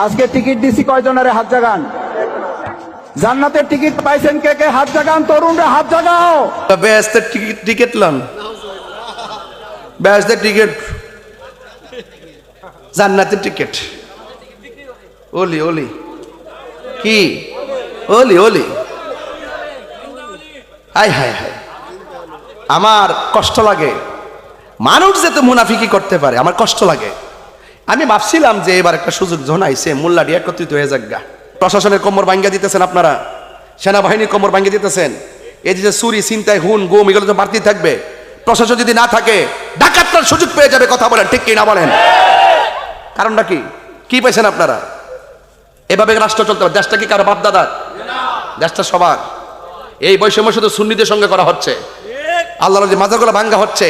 আজকে টিকিট দিছি কয়জনের হাত জাগান? জান্নাতের টিকিট পাইছেন কে কে? হাত জাগান, তরুণরা হাত জাগাও। বেহেশতের টিকিট লন, বেহেশতের টিকিট, জান্নাতের টিকিট। ওলি ওলি কি ওলি ওলি, হাই হাই হাই, আমার কষ্ট লাগে মানুষ যেতে মুনাফিকি করতে পারে, আমার কষ্ট লাগে। আমি ভাবছিলাম যে এবার একটা সুযোগ যখন আইছে মোল্লাডি একত্রিত হয়ে যাক গা। প্রশাসনের কোমর ভাঙ্গা দিতেছেন আপনারা, সেনাবাহিনীর কোমর ভাঙ্গা দিতেছেন। এই যে চুরি চিন্তায় হুন গুম এগুলো তো বাড়তি থাকবে। প্রশাসন যদি না থাকে ডাকাতটার সুযোগ পেয়ে যাবে। কথা বলেন ঠিক কি না বলেন? কারণটা কি? কি পাইছেন আপনারা? এভাবে রাষ্ট্র চলতে হবে? দেশটা কি কারো বাপ দাদা? দেশটা সবার। এই বৈষম্য শুধু সুন্নিদের সঙ্গে করা হচ্ছে, আল্লাহর যে মাজারগুলো ভাঙ্গা হচ্ছে।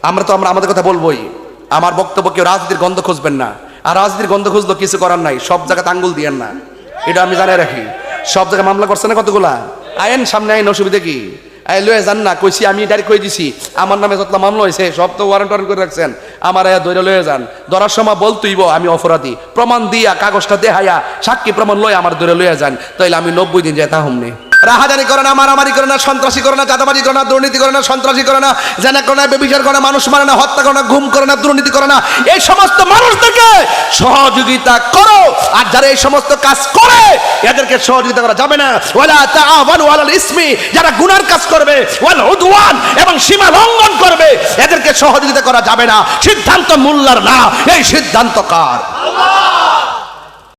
আমরা আমাদের কথা বলবোই। আমার বক্তব্য কেউ রাজনীতির গন্ধ খুঁজবেন না। আর রাজনীতির গন্ধ খুঁজলো কিছু করার নাই, সব জায়গাতে আঙ্গুল দিয়েন না, এটা আমি জানাই রাখি। সব জায়গায় মামলা করছে না কতগুলা, আইন সামনে আইন, অসুবিধা কি? লয়ে যান না, কইছি আমি ডাইরেক্ট কই দিছি আমার নামে যতলা মামলা হয়েছে সব তো ওয়ারেন্ট করে রাখছেন, আমার ধরে লয়ে যান। ধরার সময় বলতেইব আমি অপরাধী, প্রমাণ দিয়া কাগজটা দেখাইয়া সাক্ষী প্রমাণ লয়ে আমার ধরে লয়ে যান, তাইলে আমি 90 দিন যেতে হমনি। রাহাজানি করে না, মারামারি করে না, সন্ত্রাসী করে না, চাঁদাবাজি করে না, দুর্নীতি করে না, সন্ত্রাসী করে না, জেনা করে না, ব্যভিচার করে না, মানুষ মারে না, হত্যা করে না, গুম করে না, দুর্নীতি করে না। এই সমস্ত মানুষদেরকে সহযোগিতা করো। আর যারা এই সমস্ত কাজ করে এদেরকে সহযোগিতা করা যাবে না। ওয়ালা তাআওয়ানু আলাল ইসমি, যারা গুনার কাজ করবে, ওয়াল উদওয়ান, এবং সীমা লঙ্ঘন করবে, এদেরকে সহযোগিতা করা যাবে না। সিদ্ধান্ত মোল্লার না, এই সিদ্ধান্ত কার? আল্লাহ।